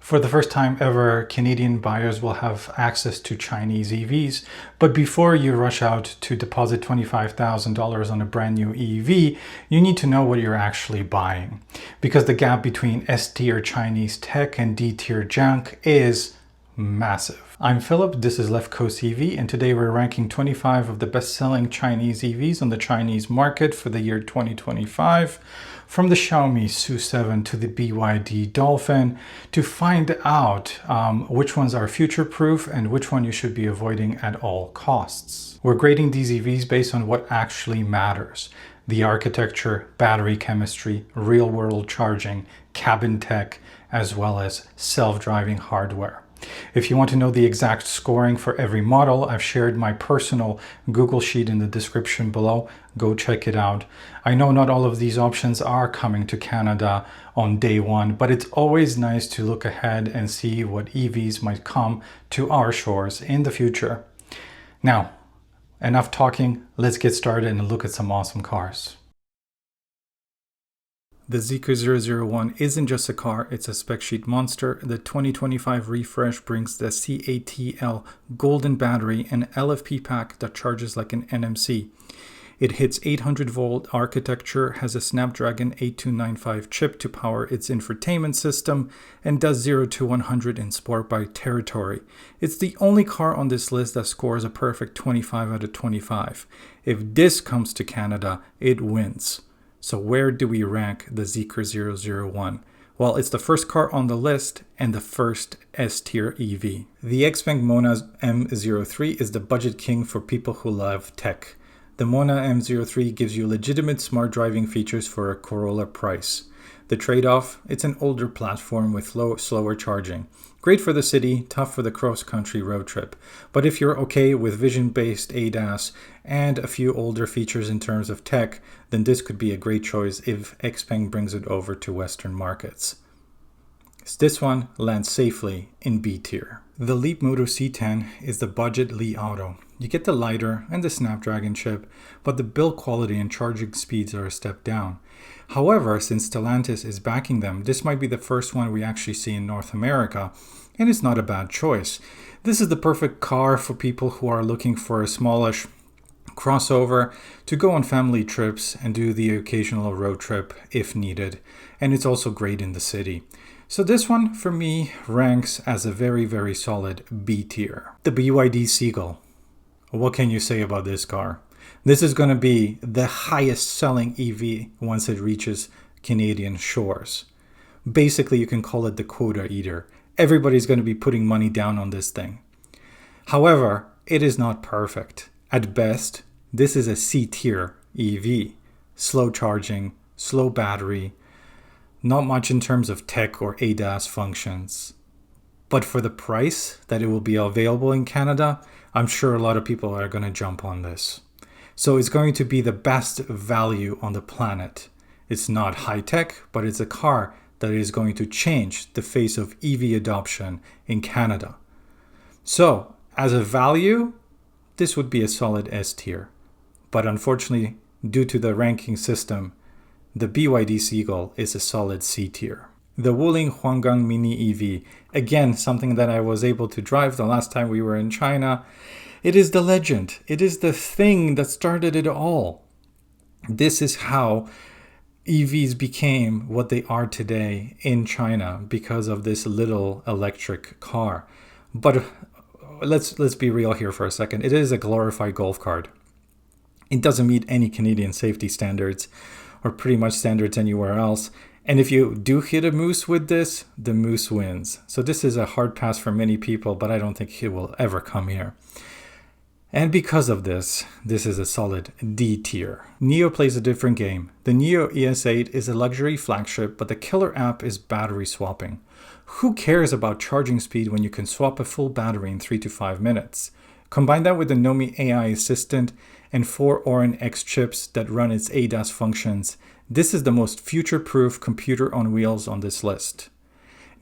For the first time ever, Canadian buyers will have access to Chinese EVs. But before you rush out to deposit $25,000 on a brand new EV, you need to know what you're actually buying. Because the gap between S-tier Chinese tech and D-tier junk is massive. I'm Philip, this is Left Coast EV, and today we're ranking 25 of the best-selling Chinese EVs on the Chinese market for the year 2025, from the Xiaomi SU7 to the BYD Dolphin, to find out which ones are future-proof and which one you should be avoiding at all costs. We're grading these EVs based on what actually matters: the architecture, battery chemistry, real-world charging, cabin tech, as well as self-driving hardware. If you want to know the exact scoring for every model, I've shared my personal Google Sheet in the description below. Go check it out. I know not all of these options are coming to Canada on day one, but it's always nice to look ahead and see what EVs might come to our shores in the future. Now, enough talking, let's get started and look at some awesome cars. The Zeekr 001 isn't just a car, it's a spec sheet monster. The 2025 refresh brings the CATL golden battery and LFP pack that charges like an NMC. It hits 800 volt architecture, has a Snapdragon 8295 chip to power its infotainment system, and does 0 to 100 in sport by territory. It's the only car on this list that scores a perfect 25 out of 25. If this comes to Canada, it wins. So where do we rank the Zeekr 001? Well, it's the first car on the list and the first S-tier EV. The Xpeng Mona M03 is the budget king for people who love tech. The Mona M03 gives you legitimate smart driving features for a Corolla price. The trade-off? It's an older platform with slower charging. Great for the city, tough for the cross-country road trip. But if you're okay with vision-based ADAS and a few older features in terms of tech, then this could be a great choice if Xpeng brings it over to Western markets. This one lands safely in B tier. The Leapmotor C10 is the budget Li Auto. You get the lighter and the Snapdragon chip, but the build quality and charging speeds are a step down. However, since Stellantis is backing them, this might be the first one we actually see in North America, and it's not a bad choice. This is the perfect car for people who are looking for a smallish crossover to go on family trips and do the occasional road trip if needed, and it's also great in the city. So this one for me ranks as a very, very solid B tier. The BYD Seagull. What can you say about this car? This is going to be the highest selling EV once it reaches Canadian shores. Basically, you can call it the quota eater. Everybody's going to be putting money down on this thing. However, it is not perfect. At best, this is a C tier EV. Slow charging, slow battery, not much in terms of tech or ADAS functions. But for the price that it will be available in Canada, I'm sure a lot of people are going to jump on this. So it's going to be the best value on the planet. It's not high tech, but it's a car that is going to change the face of EV adoption in Canada. So as a value, this would be a solid S tier. But unfortunately, due to the ranking system, the BYD Seagull is a solid C tier. The Wuling Mini EV, again, something that I was able to drive the last time we were in China. It is the legend. It is the thing that started it all. This is how EVs became what they are today in China because of this little electric car. But let's be real here for a second. It is a glorified golf cart. It doesn't meet any Canadian safety standards or pretty much standards anywhere else. And if you do hit a moose with this, the moose wins. So this is a hard pass for many people, but I don't think it will ever come here. And because of this, this is a solid D tier. Nio plays a different game. The Nio ES8 is a luxury flagship, but the killer app is battery swapping. Who cares about charging speed when you can swap a full battery in 3 to 5 minutes? Combine that with the Nomi AI assistant and 4 Orin X chips that run its ADAS functions. This is the most future-proof computer on wheels on this list.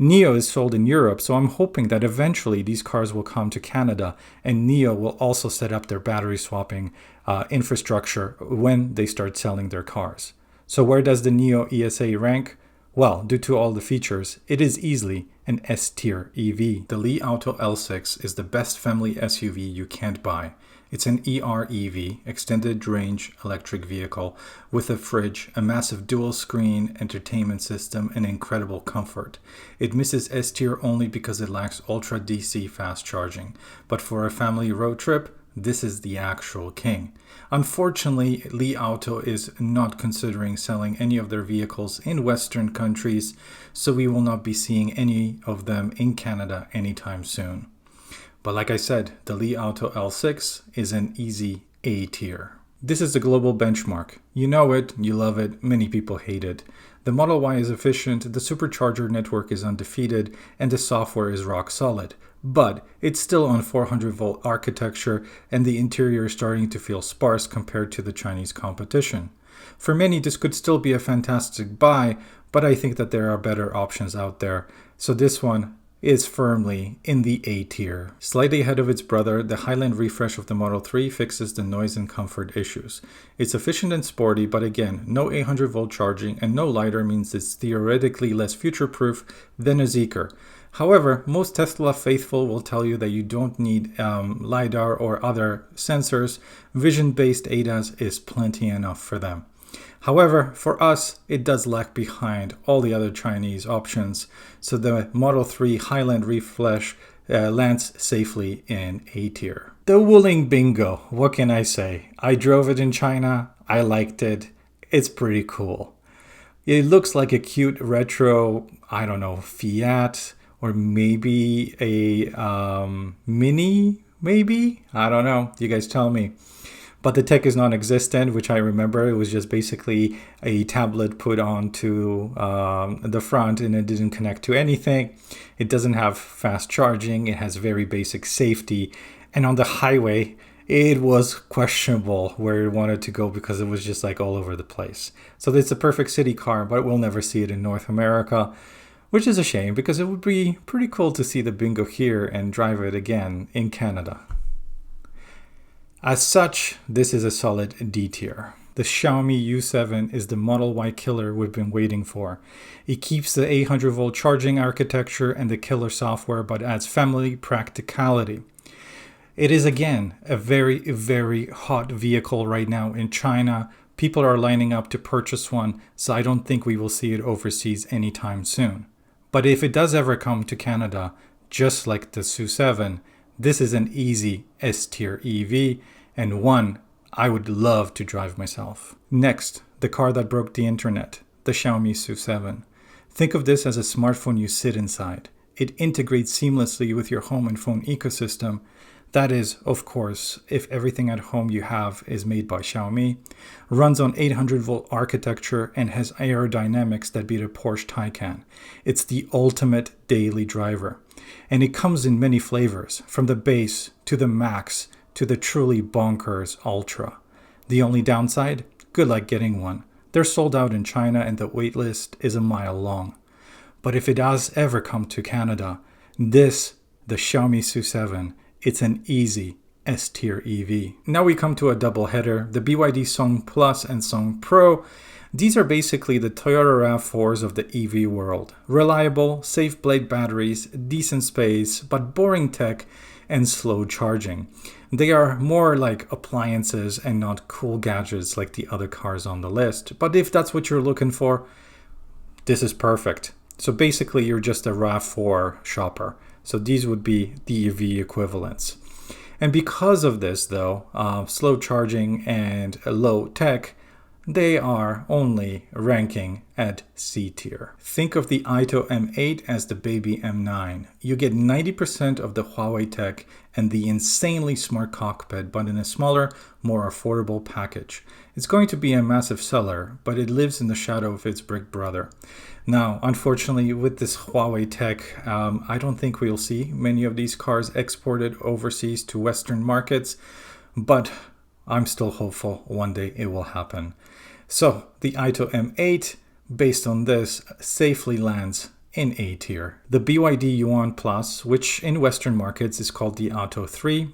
Nio is sold in Europe, so I'm hoping that eventually these cars will come to Canada and Nio will also set up their battery swapping infrastructure when they start selling their cars. So where does the Nio ES8 rank? Well, due to all the features, it is easily an S-tier EV. The Li Auto L6 is the best family SUV you can't buy. It's an ER-EV, extended range electric vehicle, with a fridge, a massive dual-screen entertainment system, and incredible comfort. It misses S-tier only because it lacks ultra DC fast charging. But for a family road trip, this is the actual king. Unfortunately, Li Auto is not considering selling any of their vehicles in Western countries, so we will not be seeing any of them in Canada anytime soon. But like I said, the Li Auto L6 is an easy A tier. This is the global benchmark. You know it, you love it, many people hate it. The Model Y is efficient, the supercharger network is undefeated, and the software is rock solid. But it's still on 400-volt architecture, and the interior is starting to feel sparse compared to the Chinese competition. For many, this could still be a fantastic buy, but I think that there are better options out there. So this one is firmly in the A tier. Slightly ahead of its brother, the Highland refresh of the Model 3 fixes the noise and comfort issues. It's efficient and sporty, but again, no 800-volt charging and no LiDAR means it's theoretically less future-proof than a Zeekr. However, most Tesla faithful will tell you that you don't need LiDAR or other sensors. Vision-based ADAS is plenty enough for them. However, for us, it does lag behind all the other Chinese options, so the Model 3 Highland refresh lands safely in A tier. The Wuling Bingo, what can I say? I drove it in China, I liked it, it's pretty cool. It looks like a cute retro, I don't know, Fiat, or maybe a Mini, maybe? I don't know, you guys tell me. But the tech is non-existent, which I remember. It was just basically a tablet put onto the front and it didn't connect to anything. It doesn't have fast charging. It has very basic safety. And on the highway, it was questionable where it wanted to go because it was just like all over the place. So it's a perfect city car, but we'll never see it in North America, which is a shame because it would be pretty cool to see the Bingo here and drive it again in Canada. As such, this is a solid D tier. The Xiaomi YU7 is the Model Y killer we've been waiting for. It keeps the 800-volt charging architecture and the killer software, but adds family practicality. It is again a very, very hot vehicle right now in China. People are lining up to purchase one, so I don't think we will see it overseas anytime soon. But if it does ever come to Canada, just like the SU7, this is an easy S-tier EV and one I would love to drive myself. Next, the car that broke the internet, the Xiaomi SU7. Think of this as a smartphone you sit inside. It integrates seamlessly with your home and phone ecosystem. That is, of course, if everything at home you have is made by Xiaomi, runs on 800-volt architecture, and has aerodynamics that beat a Porsche Taycan. It's the ultimate daily driver. And it comes in many flavors, from the base to the max to the truly bonkers Ultra. The only downside? Good luck getting one. They're sold out in China and the waitlist is a mile long. But if it does ever come to Canada, the Xiaomi SU7, it's an easy S-tier EV. Now we come to a double header, the BYD Song Plus and Song Pro. These are basically the Toyota RAV4s of the EV world. Reliable, safe blade batteries, decent space, but boring tech and slow charging. They are more like appliances and not cool gadgets like the other cars on the list. But if that's what you're looking for, this is perfect. So basically you're just a RAV4 shopper. So these would be the EV equivalents. And because of this though, slow charging and low tech, they are only ranking at C tier. Think of the Aito M8 as the baby M9. You get 90% of the Huawei tech and the insanely smart cockpit, but in a smaller, more affordable package. It's going to be a massive seller, but it lives in the shadow of its big brother. Now, unfortunately, with this Huawei tech, I don't think we'll see many of these cars exported overseas to Western markets, but I'm still hopeful one day it will happen. So the Aito M8, based on this, safely lands in A tier. The BYD Yuan Plus, which in Western markets is called the Atto 3,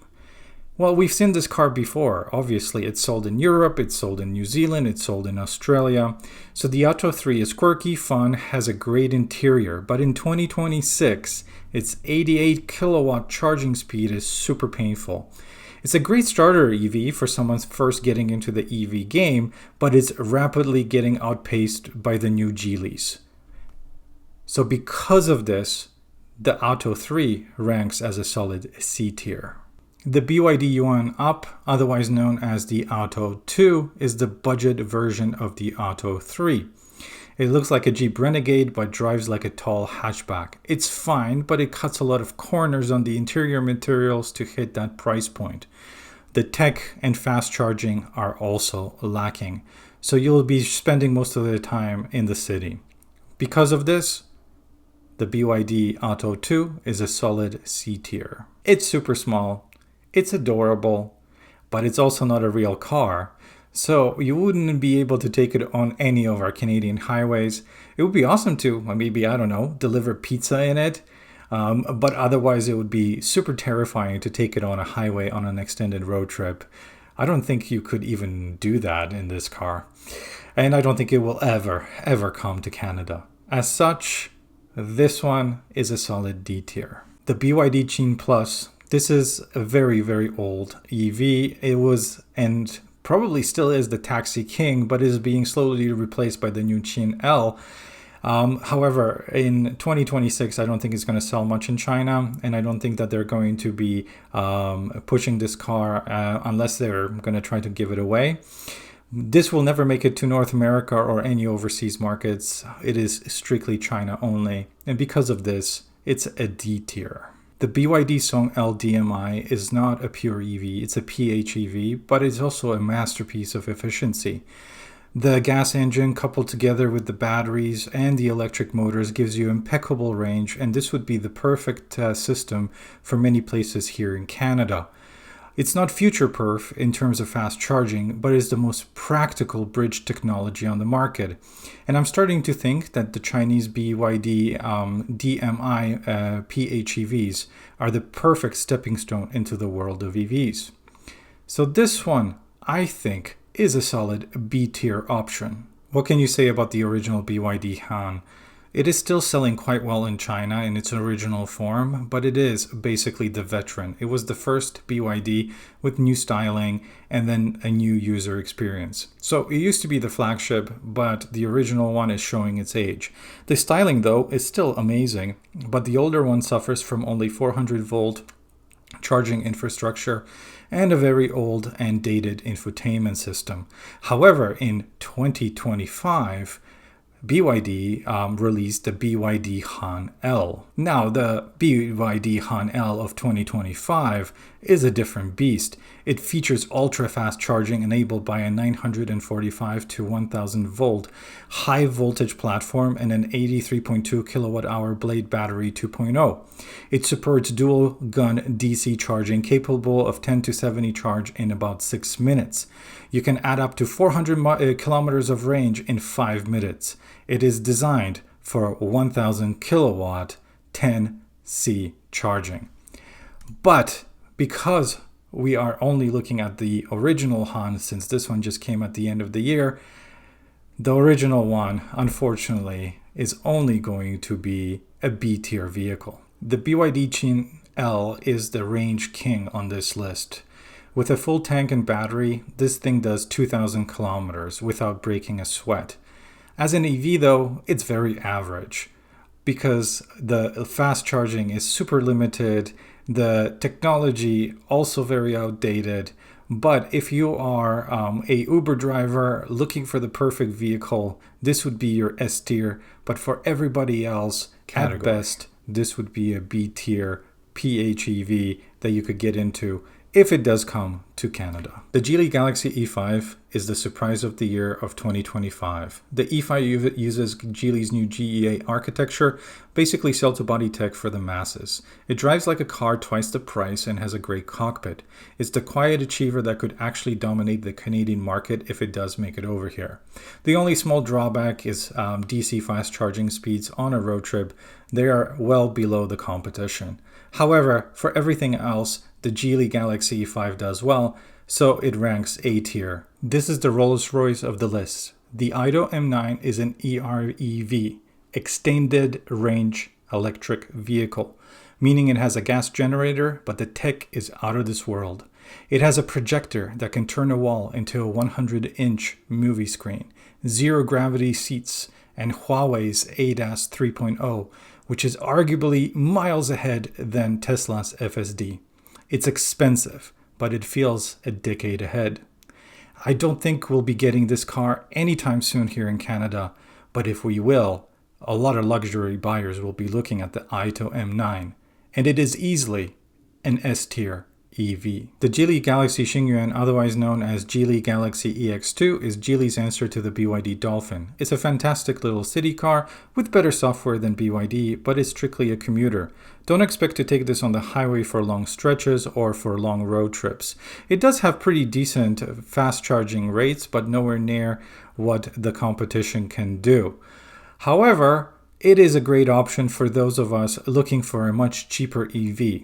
Well, we've seen this car before. Obviously, it's sold in Europe, it's sold in New Zealand, it's sold in Australia. So the Atto 3 is quirky, fun, has a great interior, but in 2026, its 88 kilowatt charging speed is super painful. It's a great starter EV for someone first getting into the EV game, but it's rapidly getting outpaced by the new Geelys. So because of this, the Atto 3 ranks as a solid C tier. The BYD Yuan Up, otherwise known as the Atto 2, is the budget version of the Atto 3. It looks like a Jeep Renegade but drives like a tall hatchback. It's fine, but it cuts a lot of corners on the interior materials to hit that price point. The tech and fast charging are also lacking, so you'll be spending most of the time in the city. Because of this, the BYD Atto 2 is a solid C tier. It's super small. It's adorable, but it's also not a real car, so you wouldn't be able to take it on any of our Canadian highways. It would be awesome to, maybe, I don't know, deliver pizza in it, but otherwise it would be super terrifying to take it on a highway on an extended road trip. I don't think you could even do that in this car, and I don't think it will ever come to Canada. As such, this one is a solid D tier. The BYD Qin Plus. This is a very, very old EV. It was and probably still is the taxi king, but is being slowly replaced by the new Qin L. However, in 2026, I don't think it's going to sell much in China, and I don't think that they're going to be pushing this car unless they're going to try to give it away. This will never make it to North America or any overseas markets. It is strictly China only, and because of this, it's a D tier. The BYD Song L DM-i is not a pure EV, it's a PHEV, but it's also a masterpiece of efficiency. The gas engine coupled together with the batteries and the electric motors gives you impeccable range, and this would be the perfect system for many places here in Canada. It's not future-proof in terms of fast charging, but is the most practical bridge technology on the market. And I'm starting to think that the Chinese BYD DM-i PHEVs are the perfect stepping stone into the world of EVs. So this one, I think, is a solid B-tier option. What can you say about the original BYD Han? It is still selling quite well in China in its original form, but it is basically the veteran. It was the first BYD with new styling and then a new user experience. So it used to be the flagship, but the original one is showing its age. The styling, though, is still amazing, but the older one suffers from only 400 volt charging infrastructure and a very old and dated infotainment system. However, in 2025, BYD released the BYD Han L. Now, the BYD Han L of 2025 is a different beast. It features ultra-fast charging enabled by a 945 to 1000 volt high voltage platform and an 83.2 kilowatt-hour Blade Battery 2.0. It supports dual gun DC charging capable of 10 to 70 charge in about 6 minutes. You can add up to 400 kilometers of range in 5 minutes. It is designed for 1000 kilowatt 10C charging. But because we are only looking at the original Han, since this one just came at the end of the year, the original one, unfortunately, is only going to be a B-tier vehicle. The BYD Qin L is the range king on this list. With a full tank and battery, this thing does 2,000 kilometers without breaking a sweat. As an EV, though, it's very average because the fast charging is super limited, the technology also very outdated. But if you are a Uber driver looking for the perfect vehicle, this would be your S tier. But for everybody else, at best, this would be a B tier PHEV that you could get into if it does come to Canada. The Geely Galaxy E5 is the surprise of the year of 2025. The E5 uses Geely's new GEA architecture, basically cell-to-body tech for the masses. It drives like a car twice the price and has a great cockpit. It's the quiet achiever that could actually dominate the Canadian market if it does make it over here. The only small drawback is DC fast charging speeds on a road trip. They are well below the competition. However, for everything else, The Geely Galaxy E5 does well, so it ranks A tier. This is the Rolls-Royce of the list. The Aito M9 is an EREV, extended range electric vehicle, meaning it has a gas generator, but the tech is out of this world. It has a projector that can turn a wall into a 100-inch movie screen, zero-gravity seats, and Huawei's ADAS 3.0, which is arguably miles ahead than Tesla's FSD. It's expensive, but it feels a decade ahead. I don't think we'll be getting this car anytime soon here in Canada, but if we will, a lot of luxury buyers will be looking at the Aito M9, and it is easily an S-tier EV. The Geely Galaxy Xingyuan, otherwise known as Geely Galaxy EX2, is Geely's answer to the BYD Dolphin. It's a fantastic little city car with better software than BYD, but it's strictly a commuter. Don't expect to take this on the highway for long stretches or for long road trips. It does have pretty decent fast charging rates, but nowhere near what the competition can do. However, it is a great option for those of us looking for a much cheaper EV.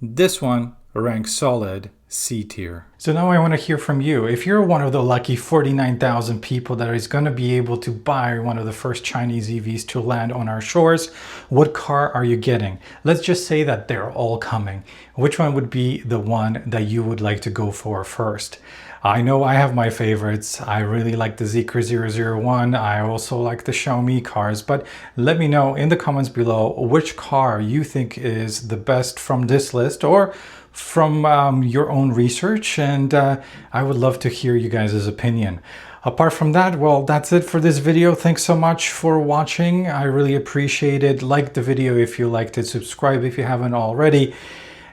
This one ranks solid C tier. So now I want to hear from you. If you're one of the lucky 49,000 people that is going to be able to buy one of the first Chinese EVs to land on our shores, what car are you getting? Let's just say that they're all coming. Which one would be the one that you would like to go for first? I know I have my favorites. I really like the Zeekr 001. I also like the Xiaomi cars, but let me know in the comments below which car you think is the best from this list or from your own research, and I would love to hear you guys' opinion. Apart from that, well, that's it for this video. Thanks so much for watching. I really appreciate it. Like the video if you liked it, subscribe if you haven't already,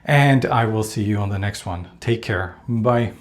and I will see you on the next one. Take care. Bye.